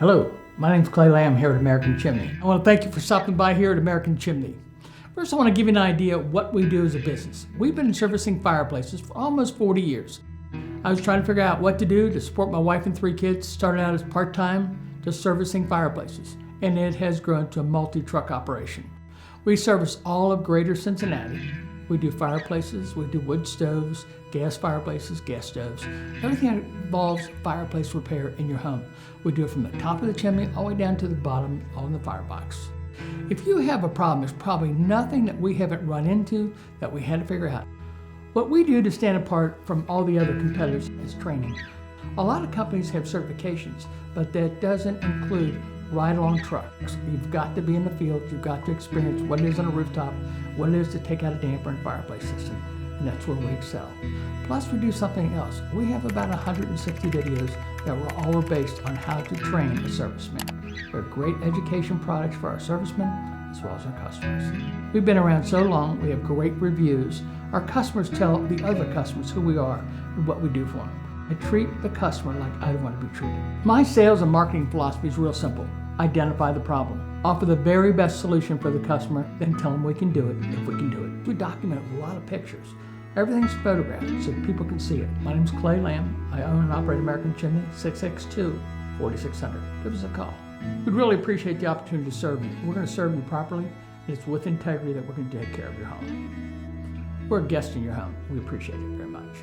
Hello, my name is Clay Lamb here at American Chimney. I want to thank you for stopping by here at American Chimney. First, I want to give you an idea of what we do as a business. We've been servicing fireplaces for almost 40 years. I was trying to figure out what to do to support my wife and 3 kids, started out as part-time, just servicing fireplaces, and it has grown to a multi-truck operation. We service all of greater Cincinnati. We do fireplaces, we do wood stoves, gas fireplaces, gas stoves, everything that involves fireplace repair in your home. We do it from the top of the chimney all the way down to the bottom on the firebox. If you have a problem, there's probably nothing that we haven't run into that we had to figure out. What we do to stand apart from all the other competitors is training. A lot of companies have certifications, but that doesn't include ride-along trucks. You've got to be in the field, you've got to experience what it is on a rooftop, what it is to take out a damper and fireplace system, and that's where we excel. Plus, we do something else. We have about 160 videos that were all based on how to train a serviceman. They're great education products for our servicemen as well as our customers. We've been around so long, we have great reviews. Our customers tell the other customers who we are and what we do for them. I treat the customer like I want to be treated. My sales and marketing philosophy is real simple. Identify the problem. Offer the very best solution for the customer, then tell them we can do it if we can do it. We document it with a lot of pictures. Everything's photographed so people can see it. My name is Clay Lamb. I own and operate American Chimney, 662-4600. Give us a call. We'd really appreciate the opportunity to serve you. We're going to serve you properly, and it's with integrity that we're going to take care of your home. We're a guest in your home. We appreciate it very much.